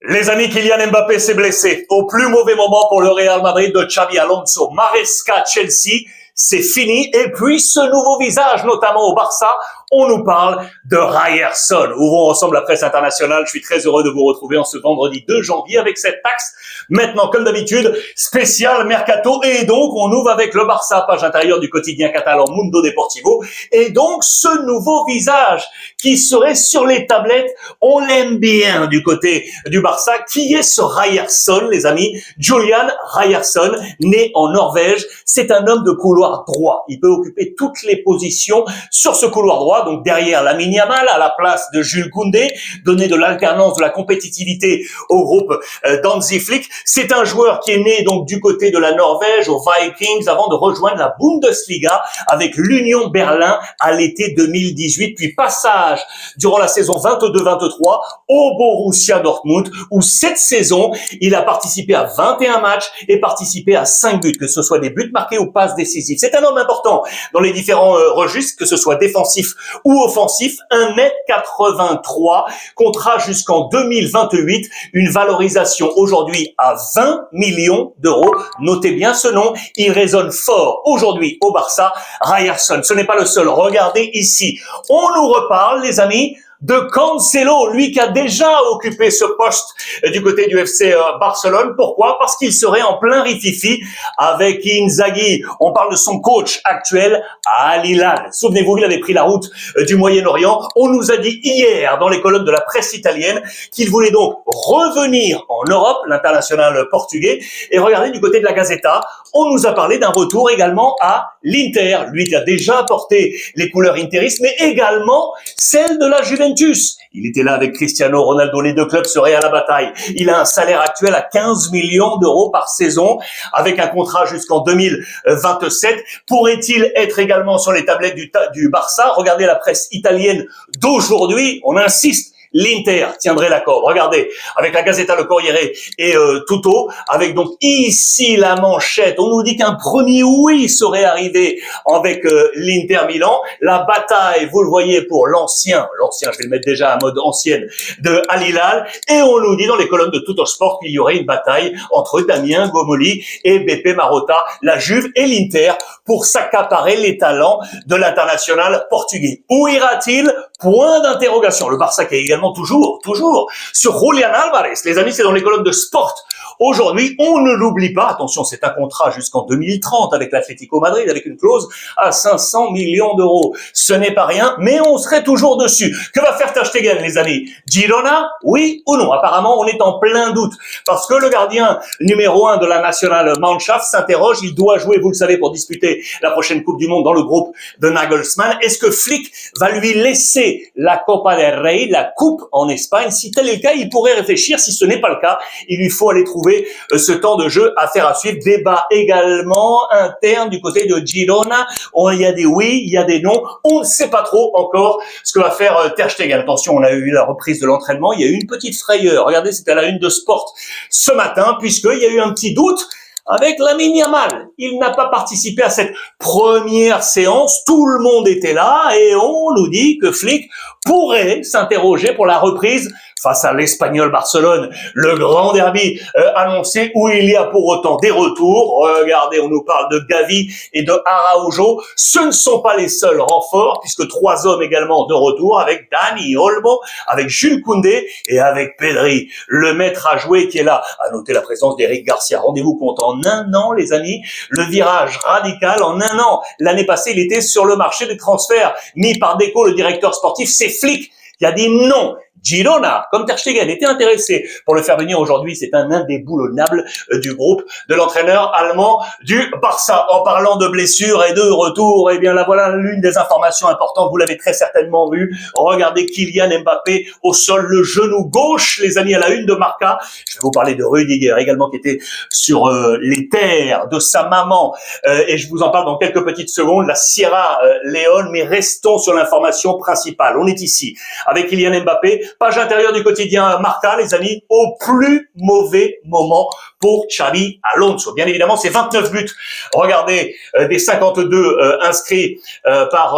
Les amis, Kylian Mbappé s'est blessé au plus mauvais moment pour le Real Madrid de Xabi Alonso. Maresca, Chelsea, c'est fini. Et puis ce nouveau visage, notamment au Barça, on nous parle de Ryerson. Ouvrons ensemble la presse internationale. Je suis très heureux de vous retrouver en ce vendredi 2 janvier avec cette axe. Maintenant, comme d'habitude, spécial Mercato. Et donc, on ouvre avec le Barça, page intérieure du quotidien catalan Mundo Deportivo. Et donc, ce nouveau visage qui serait sur les tablettes, on l'aime bien du côté du Barça. Qui est ce Ryerson, les amis? Julian Ryerson, né en Norvège. C'est un homme de couloir droit. Il peut occuper toutes les positions sur ce couloir droit. Donc derrière Lamine Yamal, à la place de Jules Koundé, donner de l'alternance, de la compétitivité au groupe d'Hansi Flick. C'est un joueur qui est né donc du côté de la Norvège, aux Vikings, avant de rejoindre la Bundesliga avec l'Union Berlin à l'été 2018, puis passage durant la saison 22-23 au Borussia Dortmund, où cette saison, il a participé à 21 matchs et participé à 5 buts, que ce soit des buts marqués ou passes décisives. C'est un homme important dans les différents registres, que ce soit défensif ou offensif, 1m83, contrat jusqu'en 2028, une valorisation aujourd'hui à 20 millions d'euros. Notez bien ce nom, il résonne fort aujourd'hui au Barça. Ryerson, ce n'est pas le seul. Regardez ici, on nous reparle, les amis, de Cancelo, lui qui a déjà occupé ce poste du côté du FC Barcelone. Pourquoi? Parce qu'il serait en plein rififi avec Inzaghi. On parle de son coach actuel à Al Hilal. Souvenez-vous, il avait pris la route du Moyen-Orient. On nous a dit hier dans les colonnes de la presse italienne qu'il voulait donc revenir en Europe, l'international portugais. Et regardez du côté de la Gazzetta, on nous a parlé d'un retour également à l'Inter. Lui qui a déjà porté les couleurs interistes, mais également celles de la Juventus. Il était là avec Cristiano Ronaldo, les deux clubs seraient à la bataille. Il a un salaire actuel à 15 millions d'euros par saison, avec un contrat jusqu'en 2027. Pourrait-il être également sur les tablettes du Barça? Regardez la presse italienne d'aujourd'hui, on insiste. L'Inter tiendrait la corde. Regardez, avec la Gazzetta, le Corriere et Tutto, avec donc ici la manchette. On nous dit qu'un premier oui serait arrivé avec l'Inter Milan. La bataille, vous le voyez, pour l'ancien, je vais le mettre déjà à mode ancienne, de Al Hilal. Et on nous dit dans les colonnes de Tutto Sport qu'il y aurait une bataille entre Damien Gomoli et Beppe Marotta, la Juve et l'Inter, pour s'accaparer les talents de l'international portugais. Où ira-t-il? Point d'interrogation. Le Barça qui est également toujours sur Julian Alvarez. Les amis, c'est dans les colonnes de Sport. Aujourd'hui, on ne l'oublie pas. Attention, c'est un contrat jusqu'en 2030 avec l'Atlético Madrid, avec une clause à 500 millions d'euros. Ce n'est pas rien, mais on serait toujours dessus. Que va faire Ter Stegen, les amis? Girona, oui ou non? Apparemment, on est en plein doute. Parce que le gardien numéro 1 de la National Mannschaft s'interroge. Il doit jouer, vous le savez, pour disputer la prochaine Coupe du Monde dans le groupe de Nagelsmann. Est-ce que Flick va lui laisser la Copa del Rey, la Coupe en Espagne? Si tel est le cas, il pourrait réfléchir. Si ce n'est pas le cas, il lui faut aller trouver ce temps de jeu à faire à suivre. Débat également interne du côté de Girona. Il y a des oui, il y a des non. On ne sait pas trop encore ce que va faire Ter Stegen. Attention, on a eu la reprise de l'entraînement. Il y a eu une petite frayeur. Regardez, c'était à la une de Sport ce matin, puisqu'il y a eu un petit doute avec Lamine Yamal. Il n'a pas participé à cette première séance. Tout le monde était là et on nous dit que Flick pourrait s'interroger pour la reprise face à l'Espagnol Barcelone, le grand derby annoncé où il y a pour autant des retours. Regardez, on nous parle de Gavi et de Araujo. Ce ne sont pas les seuls renforts, puisque 3 hommes également de retour avec Dani Olmo, avec Jules Koundé et avec Pedri, le maître à jouer qui est là. À noter la présence d'Eric Garcia. Rendez-vous compte, en un an, les amis, le virage radical en un an. L'année passée, il était sur le marché des transferts mis par Deco, le directeur sportif. C'est Flick qui a dit non. Girona, comme Ter Stegen, était intéressé pour le faire venir aujourd'hui. C'est un indéboulonnable du groupe de l'entraîneur allemand du Barça. En parlant de blessures et de retour, eh bien là voilà l'une des informations importantes. Vous l'avez très certainement vu. Regardez Kylian Mbappé au sol, le genou gauche, les amis, à la une de Marca. Je vais vous parler de Rudiger également qui était sur les terres de sa maman. Et je vous en parle dans quelques petites secondes. La Sierra Leone, mais restons sur l'information principale. On est ici avec Kylian Mbappé. page intérieure du quotidien Marca, les amis, au plus mauvais moment pour Xabi Alonso. Bien évidemment, c'est 29 buts. Regardez, des 52 inscrits par...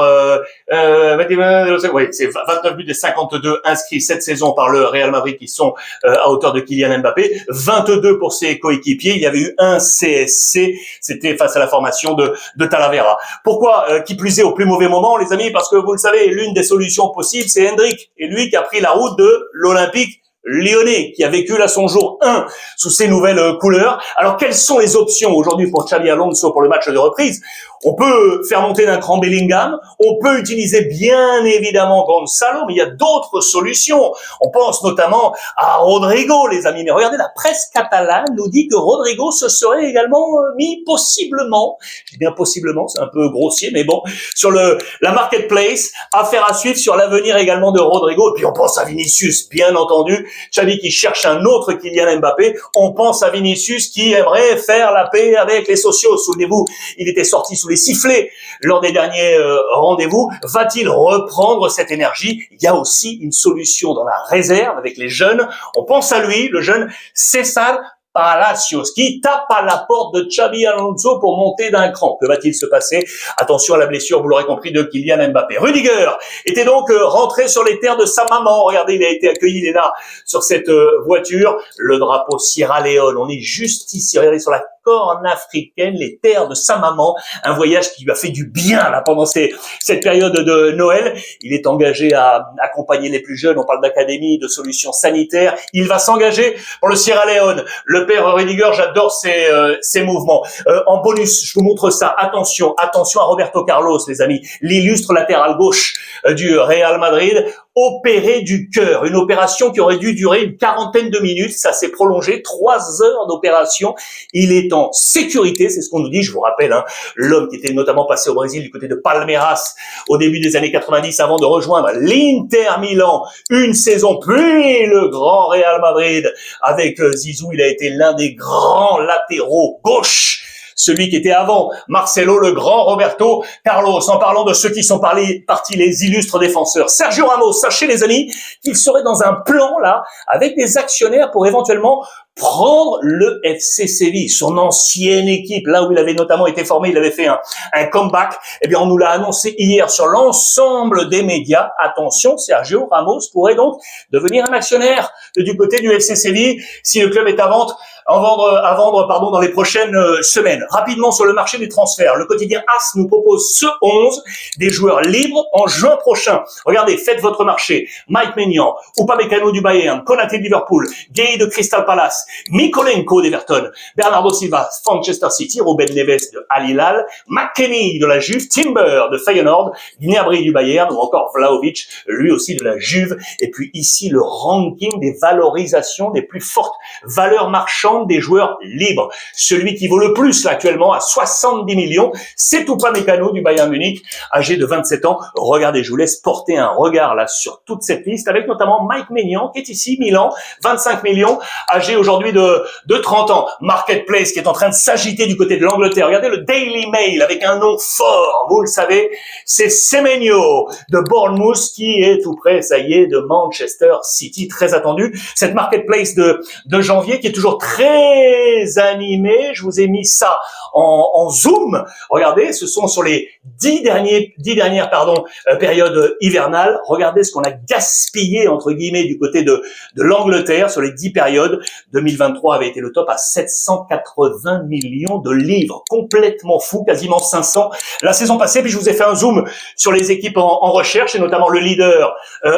oui, c'est 29 buts des 52 inscrits cette saison par le Real Madrid qui sont à hauteur de Kylian Mbappé. 22 pour ses coéquipiers. Il y avait eu un CSC. C'était face à la formation de Talavera. Pourquoi qui plus est au plus mauvais moment, les amis? Parce que vous le savez, l'une des solutions possibles, c'est Hendrick. Et lui qui a pris la route de l'Olympique Lyonnais, qui a vécu là son jour 1 sous ses nouvelles couleurs. Alors, quelles sont les options aujourd'hui pour Xabi Alonso pour le match de reprise? On peut faire monter d'un cran Bellingham, on peut utiliser bien évidemment Gonzalo, mais il y a d'autres solutions. On pense notamment à Rodrigo, les amis. Mais regardez, la presse catalane nous dit que Rodrigo se serait également mis possiblement, je dis bien possiblement, c'est un peu grossier, mais bon, sur la marketplace, affaire à suivre sur l'avenir également de Rodrigo. Et puis on pense à Vinicius, bien entendu. Xavi qui cherche un autre Kylian Mbappé. On pense à Vinicius qui aimerait faire la paix avec les sociaux. Souvenez-vous, il était sorti sous les sifflets lors des derniers rendez-vous. Va-t-il reprendre cette énergie? Il y a aussi une solution dans la réserve avec les jeunes. On pense à lui, le jeune César Palacios, qui tape à la porte de Xabi Alonso pour monter d'un cran. Que va-t-il se passer? Attention à la blessure, vous l'aurez compris, de Kylian Mbappé. Rudiger était donc rentré sur les terres de sa maman. Regardez, il a été accueilli, il est là, sur cette voiture. Le drapeau Sierra Leone, on est juste ici, regardez, sur la corne africaine, les terres de sa maman. Un voyage qui lui a fait du bien là pendant cette période de Noël. Il est engagé à accompagner les plus jeunes. On parle d'académie, de solutions sanitaires. Il va s'engager pour le Sierra Leone. Le père Rudiger, j'adore ses mouvements. En bonus, je vous montre ça. Attention à Roberto Carlos, les amis. L'illustre latéral gauche du Real Madrid, opéré du cœur. Une opération qui aurait dû durer une quarantaine de minutes. Ça s'est prolongé, 3 heures d'opération. Il est en sécurité, c'est ce qu'on nous dit. Je vous rappelle, l'homme qui était notamment passé au Brésil du côté de Palmeiras au début des années 90 avant de rejoindre l'Inter Milan une saison, puis le grand Real Madrid avec Zizou. Il a été l'un des grands latéraux gauche, celui qui était avant Marcelo, le grand Roberto Carlos. En parlant de ceux qui sont partis, les illustres défenseurs. Sergio Ramos, sachez les amis qu'il serait dans un plan là, avec des actionnaires pour éventuellement prendre le FC Séville, son ancienne équipe, là où il avait notamment été formé, il avait fait un comeback. Eh bien, on nous l'a annoncé hier sur l'ensemble des médias. Attention, Sergio Ramos pourrait donc devenir un actionnaire du côté du FC Séville si le club est à vendre dans les prochaines semaines. Rapidement sur le marché des transferts, le quotidien AS nous propose ce 11 des joueurs libres en juin prochain. Regardez, faites votre marché. Mike Maignan, Upamecano du Bayern, Konaté de Liverpool, Gay de Crystal Palace, Mikolenko d'Everton, Bernardo Silva, Manchester City, Ruben Neves de Al Hilal, McKennie de la Juve, Timber de Feyenoord, Gnabry du Bayern ou encore Vlahovic, lui aussi de la Juve. Et puis ici, le ranking des valorisations des plus fortes valeurs marchandes des joueurs libres. Celui qui vaut le plus là actuellement à 70 millions, c'est Upamecano du Bayern Munich, âgé de 27 ans. Regardez, je vous laisse porter un regard là sur toute cette liste avec notamment Mike Maignan qui est ici, Milan, 25 millions, âgé aujourd'hui de 30 ans. Marketplace qui est en train de s'agiter du côté de l'Angleterre. Regardez le Daily Mail avec un nom fort, vous le savez, c'est Semenyo de Bournemouth qui est tout près, ça y est, de Manchester City, très attendu. Cette Marketplace de janvier qui est toujours très animée. Je vous ai mis ça en zoom. Regardez, ce sont sur les 10 dernières périodes hivernales. Regardez ce qu'on a gaspillé entre guillemets du côté de l'Angleterre sur les 10 périodes. 2023 avait été le top à 780 millions de livres, complètement fou, quasiment 500 la saison passée. Puis je vous ai fait un zoom sur les équipes en recherche et notamment le leader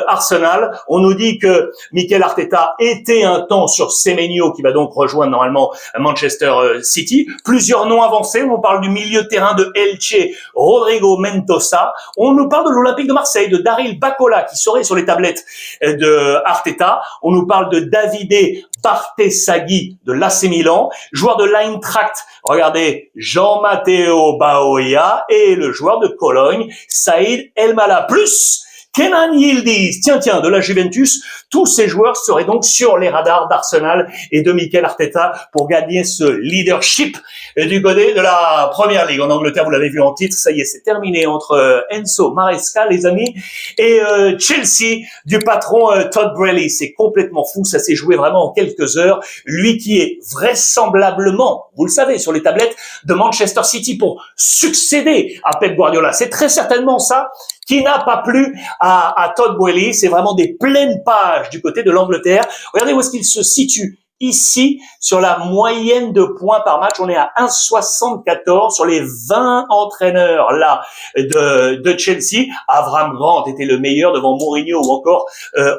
Arsenal. On nous dit que Mikel Arteta était un temps sur Semenyo qui va donc rejoindre normalement Manchester City. Plusieurs noms avancés. On parle du milieu de terrain de Elche, Rodrigo Mendoza. On nous parle de l'Olympique de Marseille, de Daryl Bacola qui serait sur les tablettes de Arteta. On nous parle de Davide Bartesaghi de l'AC Milan, joueur de l'Eintracht. Regardez, Jean-Matteo Baoia et le joueur de Cologne, Saïd Elmala. Plus Kenan Yildiz, tiens, de la Juventus. Tous ces joueurs seraient donc sur les radars d'Arsenal et de Mikel Arteta pour gagner ce leadership du côté de la Première Ligue. En Angleterre, vous l'avez vu en titre, ça y est, c'est terminé entre Enzo Maresca, les amis, et Chelsea du patron Todd Boehly. C'est complètement fou, ça s'est joué vraiment en quelques heures. Lui qui est vraisemblablement, vous le savez, sur les tablettes de Manchester City pour succéder à Pep Guardiola. C'est très certainement ça qui n'a pas plu à Todd Boehly. C'est vraiment des pleines pages du côté de l'Angleterre. Regardez où est-ce qu'il se situe. Ici, sur la moyenne de points par match, on est à 1,74 sur les 20 entraîneurs là de Chelsea. Avram Grant était le meilleur devant Mourinho ou encore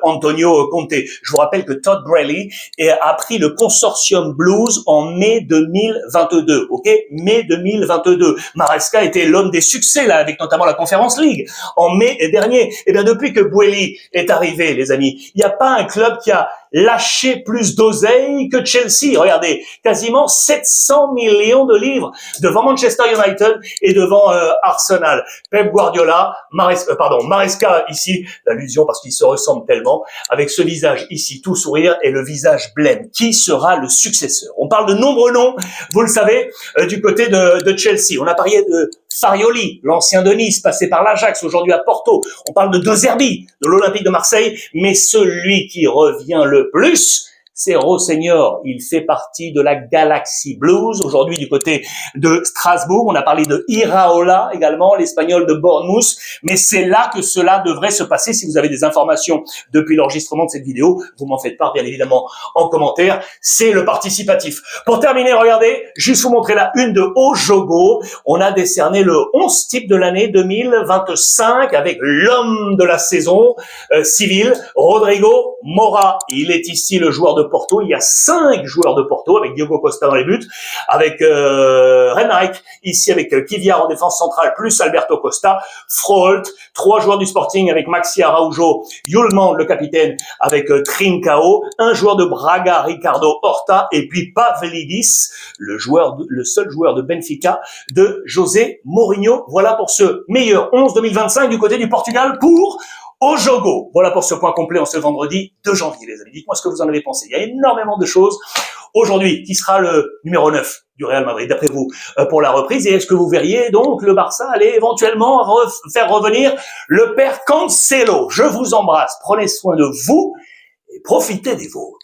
Antonio Conte. Je vous rappelle que Todd Boehly a pris le consortium Blues en mai 2022. Ok, mai 2022. Maresca était l'homme des succès là, avec notamment la Conference League en mai dernier. Et bien depuis que Boehly est arrivé, les amis, il n'y a pas un club qui a lâché plus d'oseille que Chelsea. Regardez, quasiment 700 millions de livres devant Manchester United et devant Arsenal. Pep Guardiola, Maresca ici, l'allusion parce qu'ils se ressemblent tellement, avec ce visage ici tout sourire et le visage blême. Qui sera le successeur? On parle de nombreux noms, vous le savez, du côté de Chelsea. On a parlé de Farioli, l'ancien de Nice, passé par l'Ajax, aujourd'hui à Porto. On parle de De Zerbi, de l'Olympique de Marseille, mais celui qui revient le plus, c'est Rosseignor. Il fait partie de la Galaxy Blues. Aujourd'hui, du côté de Strasbourg, on a parlé de Iraola également, l'Espagnol de Bournemouth. Mais c'est là que cela devrait se passer. Si vous avez des informations depuis l'enregistrement de cette vidéo, vous m'en faites part, bien évidemment, en commentaire. C'est le participatif. Pour terminer, regardez, juste vous montrer la une de Ojogo. On a décerné le 11 type de l'année 2025 avec l'homme de la saison civile, Rodrigo Mora. Il est ici le joueur de Porto. Il y a 5 joueurs de Porto avec Diogo Costa dans les buts, avec Renijk, ici avec Kiviar en défense centrale, plus Alberto Costa, Froholt, 3 joueurs du Sporting avec Maxi Araujo, Yulman, le capitaine, avec Trincao, un joueur de Braga, Ricardo Horta, et puis Pavlidis, le seul joueur de Benfica, de José Mourinho. Voilà pour ce meilleur 11 2025 du côté du Portugal pour Ojogo. Voilà pour ce point complet en ce vendredi 2 janvier, les amis. Dites-moi ce que vous en avez pensé. Il y a énormément de choses aujourd'hui. Qui sera le numéro 9 du Real Madrid, d'après vous, pour la reprise? Et est-ce que vous verriez donc le Barça aller éventuellement faire revenir le père Cancelo? Je vous embrasse. Prenez soin de vous et profitez des vôtres.